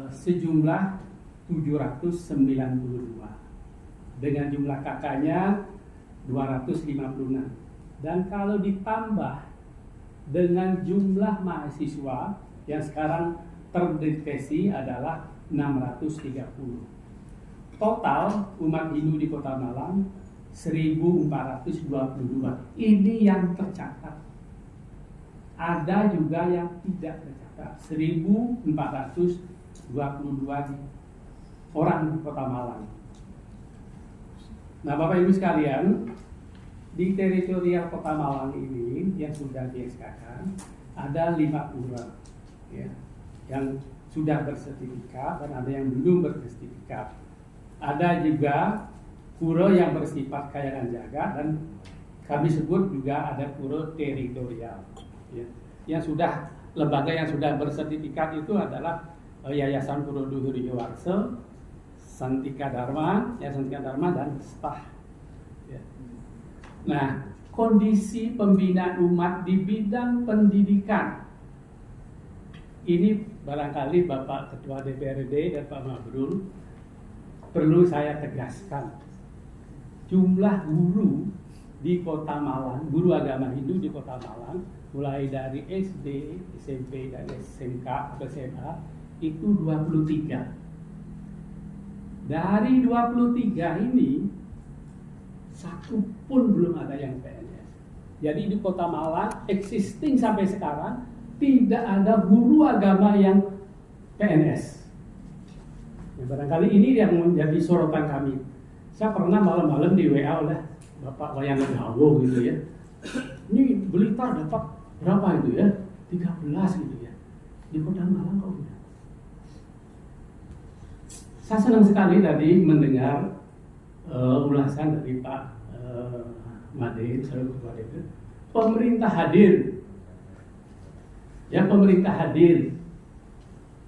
sejumlah 792 dengan jumlah kakaknya 256, dan kalau ditambah dengan jumlah mahasiswa yang sekarang terdeteksi adalah 630. Total umat Hindu di Kota Malang 1422. Ini yang tercatat. Ada juga yang tidak tercatat, 1422 orang di Kota Malang. Nah, Bapak Ibu sekalian, di teritorial Kota Malang ini yang sudah di-SK-kan ada 5 pura, ya, yang sudah bersertifikat dan ada yang belum bersertifikat. Ada juga pura yang bersifat kayangan jaga dan kami sebut juga ada pura teritorial. Ya, yang sudah lembaga yang sudah bersertifikat itu adalah Yayasan Pura Luhur Yowarse, Santika Dharma, Yayasan Santika Dharma dan STAH. Ya. Nah, kondisi pembinaan umat di bidang pendidikan ini barangkali Bapak Ketua DPRD dan Pak Mabrur perlu saya tegaskan. Jumlah guru di Kota Malang, guru agama Hindu di Kota Malang, mulai dari SD, SMP, dan SMK atau SMA itu 23. Dari 23 ini satu pun belum ada yang PNS. Jadi di Kota Malang existing sampai sekarang tidak ada guru agama yang PNS. Ya, barangkali ini yang menjadi sorotan kami. Saya pernah malam-malam di WA oleh Bapak Wayan Gawo gitu ya. Ini Blitar dapat berapa itu ya? 13 gitu ya. Di Kota Malang kok udah. Saya senang sekali tadi mendengar ulasan dari Pak Made, pemerintah hadir. Ya, pemerintah hadir.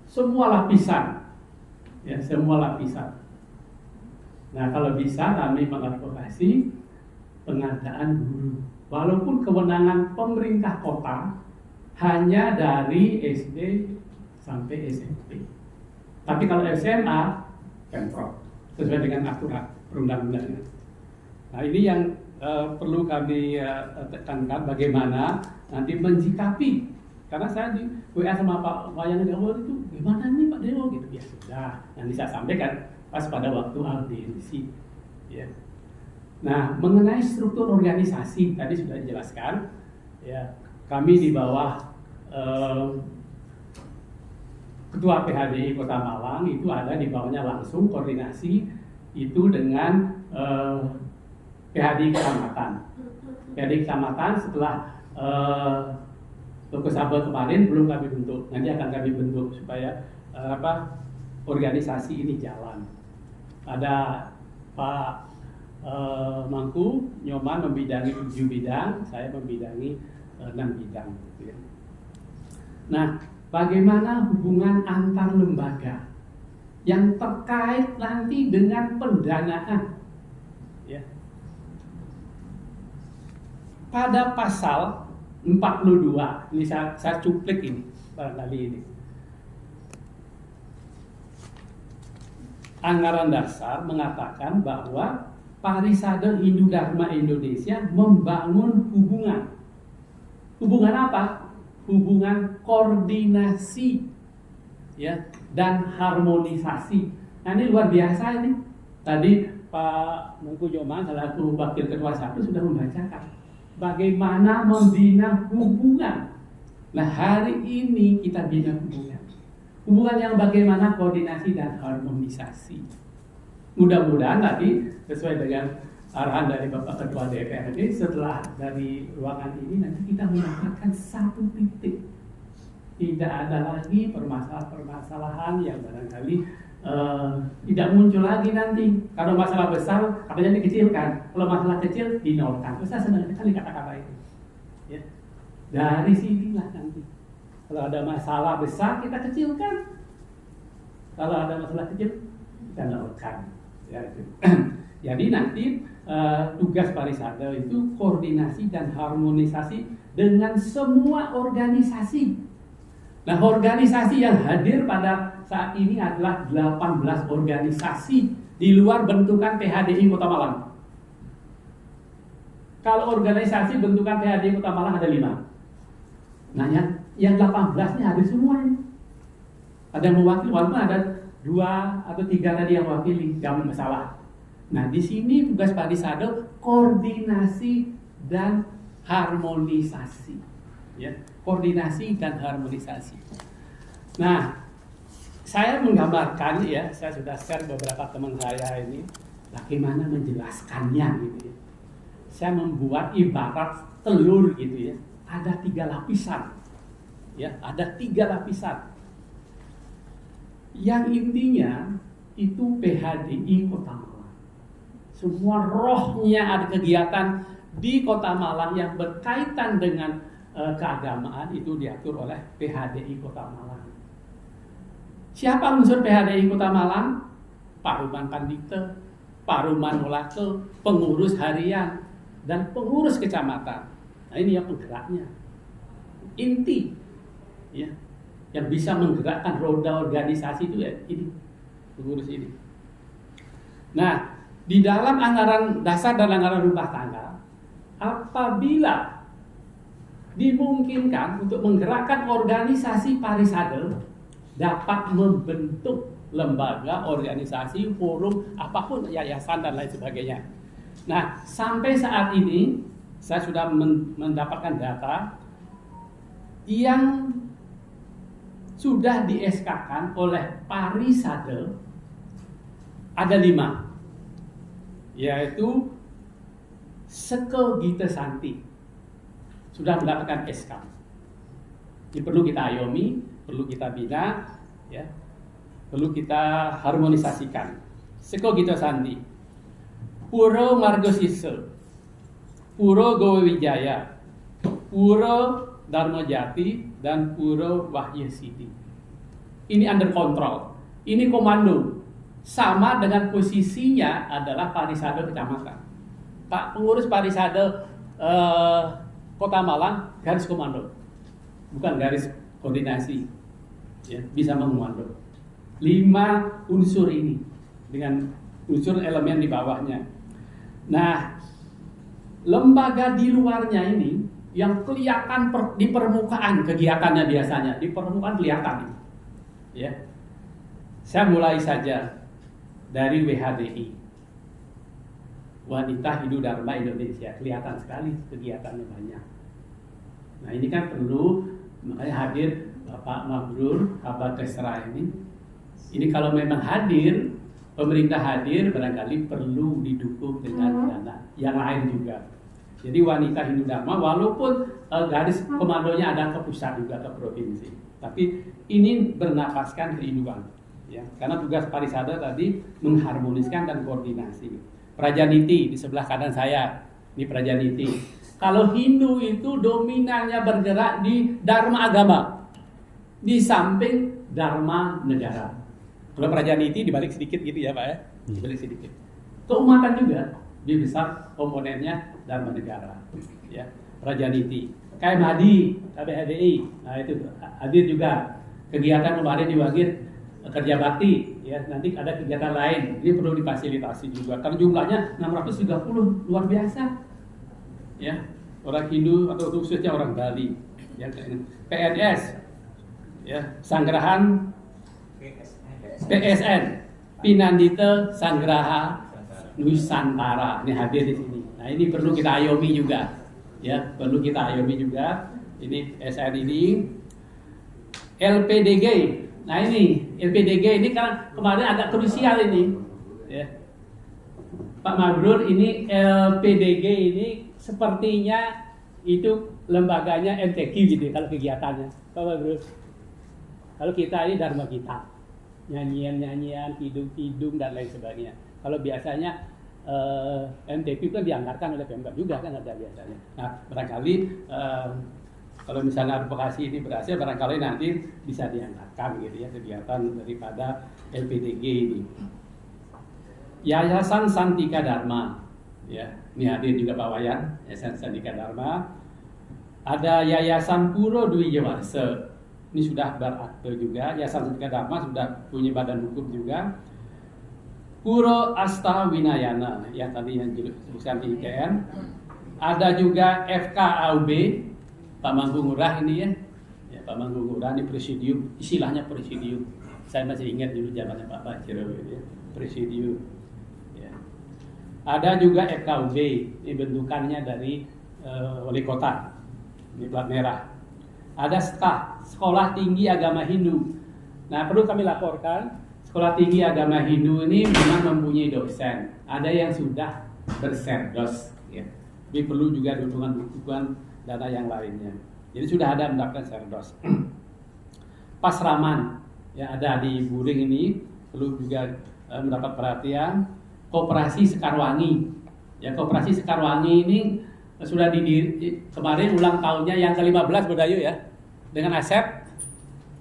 Semua lapisan. Ya, semua lapisan. Nah, kalau bisa kami mengadvokasi pengadaan guru. Walaupun kewenangan pemerintah kota hanya dari SD sampai SMP. Tapi kalau SMA, Pemprov sesuai dengan aturan perundang-undangan. Nah, ini yang perlu kami tekankan bagaimana nanti menjikapi. Karena saya di WA sama Pak Wayan Gawo itu, gimana nih Pak Dewo gitu. Ya sudah, nanti saya sampaikan pas pada waktu audiensi. Ya. Nah, mengenai struktur organisasi tadi sudah dijelaskan. Ya, kami di bawah Ketua PHDI Kota Malang itu ada di bawahnya langsung koordinasi itu dengan PHDI Kecamatan. PHDI Kecamatan setelah Lokus Abel kemarin belum kami bentuk, nanti akan kami bentuk supaya organisasi ini jalan. Ada Pak Mangku Nyoman membidangi 7 bidang, saya membidangi 6 bidang. Nah, bagaimana hubungan antar lembaga yang terkait nanti dengan pendanaan? Ya. Pada pasal 42, ini saya cuplik ini, barangkali ini. Anggaran dasar mengatakan bahwa Parisade Hindu Dharma Indonesia membangun hubungan. Hubungan apa? Hubungan koordinasi, ya, dan harmonisasi. Nah, ini luar biasa ini. Tadi Pak Mengku Joman selaku Wakil Ketua 1 sudah membacakan bagaimana membina hubungan. Nah, hari ini kita bina hubungan. Hubungan yang bagaimana koordinasi dan harmonisasi. Mudah-mudahan tadi sesuai dengan arahan dari Bapak Ketua DPRD, setelah dari ruangan ini nanti kita mendapatkan satu titik. Tidak ada lagi permasalahan-permasalahan yang barangkali tidak muncul lagi nanti. Kalau masalah besar katanya dikecilkan, kalau masalah kecil dinolkan. Saya senang sekali kata-kata itu. Ya. Dari sinilah nanti. Kalau ada masalah besar kita kecilkan. Kalau ada masalah kecil kita nolkan. Ya, itu. Jadi nanti tugas Parisade itu koordinasi dan harmonisasi dengan semua organisasi. Nah, organisasi yang hadir pada saat ini adalah 18 organisasi di luar bentukan PHDI Kota Malang. Kalau organisasi bentukan PHDI Kota Malang ada 5. Nah, yang 18 ini hadir semuanya. Ada yang mewakili, walaupun ada 2 atau 3 tadi yang mewakili, jangan masalah. Nah, di sini tugas Parisade koordinasi dan harmonisasi. Ya, koordinasi dan harmonisasi. Nah, saya menggambarkan ya, saya sudah share beberapa teman saya ini bagaimana menjelaskannya gitu ya. Saya membuat ibarat telur gitu ya. Ada 3 lapisan. Ya, ada 3 lapisan. Yang intinya itu PHDI Kota Malang. Semua rohnya ada kegiatan di Kota Malang yang berkaitan dengan keagamaan itu diatur oleh PHDI Kota Malang. Siapa unsur PHDI Kota Malang? Pak Ruman Pandite, Pak Ruman Molake, pengurus harian, dan pengurus kecamatan. Nah, ini yang penggeraknya. Inti ya, yang bisa menggerakkan roda organisasi itu ya ini, pengurus ini. Nah, di dalam anggaran dasar dan anggaran rumah tangga, apabila dimungkinkan untuk menggerakkan organisasi Parisade, dapat membentuk lembaga, organisasi, forum, apapun, yayasan dan lain sebagainya. Nah, sampai saat ini saya sudah mendapatkan data yang sudah di-SK-kan oleh Parisade ada 5, yaitu Seke Gita Santi sudah mendapatkan SK. Ini perlu kita ayomi, perlu kita bina, ya, perlu kita harmonisasikan. Seko Gita Santi, Puro Margosise, Puro Gowe Wijaya, Puro Darmajati, dan Puro Wahyu Siti. Ini under control. Ini komando. Sama dengan posisinya adalah Parisade kecamatan. Pak pengurus Parisade Kota Malang garis komando, bukan garis koordinasi, ya, bisa mengomando. 5 unsur ini dengan unsur elemen di bawahnya. Nah, lembaga di luarnya ini yang kelihatan di permukaan kegiatannya biasanya, di permukaan kelihatan. Ya, saya mulai saja dari WHDI, Wanita Hindu Dharma Indonesia, kelihatan sekali kegiatannya banyak. Nah, ini kan perlu, makanya hadir Bapak Mabrur Abad Kesra ini. Ini kalau memang hadir, pemerintah hadir, barangkali perlu didukung dengan dana yang lain juga. Jadi Wanita Hindu Dharma, walaupun garis komandonya ada ke pusat juga, ke provinsi, tapi ini bernapaskan kerinduan, ya. Karena tugas Parisade tadi mengharmoniskan dan koordinasi. Prajaniti di sebelah kanan saya, ini Prajaniti. Kalau Hindu itu dominannya bergerak di Dharma agama, di samping Dharma negara. Kalau Prajaniti dibalik sedikit gitu ya Pak ya, dibalik sedikit. Keumatan juga, lebih besar komponennya Dharma negara. Ya, Prajaniti. KM Hadi, KBHDI, nah itu hadir juga. Kegiatan kemarin diwakil kerja bakti, ya, nanti ada kegiatan lain, ini perlu difasilitasi juga. Karena jumlahnya 630, luar biasa. Ya, orang Hindu atau khususnya orang Bali, ya, PNS, ya, Sanggrahan, PSN, Pinandita Sanggraha Nusantara, ini hadir di sini. Nah, ini perlu kita ayomi juga, ya, perlu kita ayomi juga. Ini SN ini, LPDG. Nah, ini LPDG ini kan kemarin agak krusial ini, ya. Pak Mabrur, ini LPDG ini sepertinya itu lembaganya MTQ gitu kalau kegiatannya, Pak Mabrur. Kalau kita ini Dharma kita, nyanyian-nyanyian, kidung-kidung dan lain sebagainya. Kalau biasanya MTQ kan dianggarkan oleh Pemkab juga kan ada biasanya. Nah, barangkali kalau misalnya advokasi ini berhasil, barangkali nanti bisa dianggarkan gitu ya kegiatan daripada LPDG ini. Yayasan Santika Dharma, ya, ini hadir juga Pak Wayan, Yayasan Santika Dharma. Ada Yayasan Puro Dwi Jawarse, ini sudah berakte juga, Yayasan Setika Dharma sudah punya badan hukum juga. Puro Asta Winayana, yang tadi yang disebutkan di IKN. Ada juga FKAUB, Pak Manggungurah ini ya. Ya, Pak Manggungurah ini presidium, istilahnya presidium. Saya masih ingat dulu zamannya Pak Baciro ya, presidium. Ya. Ada juga FKUB, ini bentukannya dari wali kota, ini plat merah. Ada STA, Sekolah Tinggi Agama Hindu. Nah, perlu kami laporkan, Sekolah Tinggi Agama Hindu ini memang mempunyai dosen. Ada yang sudah berserdos, ya. Tapi perlu juga dukungan dana yang lainnya. Jadi sudah ada mendapatkan serdos. Pasraman, ya ada di Buring ini, perlu juga mendapat perhatian. Koperasi Sekarwangi, ya Koperasi Sekarwangi ini sudah didiri kemarin ulang tahunnya yang ke-15 Bodayu ya, dengan aset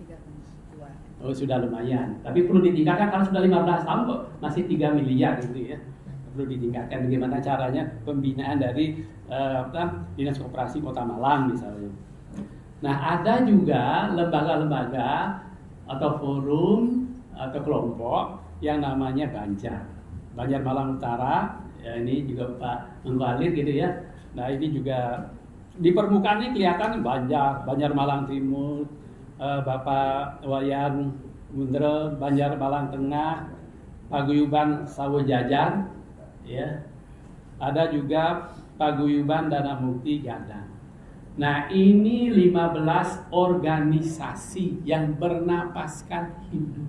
3,2. Oh sudah lumayan, tapi perlu ditingkatkan kalau sudah 15 tahun kok masih 3 miliar gitu ya. Perlu ditingkatkan bagaimana caranya pembinaan dari Dinas Koperasi Kota Malang misalnya. Nah ada juga lembaga-lembaga atau forum atau kelompok yang namanya Banjar Malang Utara, ya ini juga Pak Mengwalir gitu ya. Nah ini juga di permukaannya kelihatan Banjar Malang Timur, Bapak Wayan Gundre, Banjar Malang Tengah, Paguyuban Sawo Jajan, ya. Ada juga Paguyuban Dana Mukti Gadang. Nah ini 15 organisasi yang bernapaskan Hindu.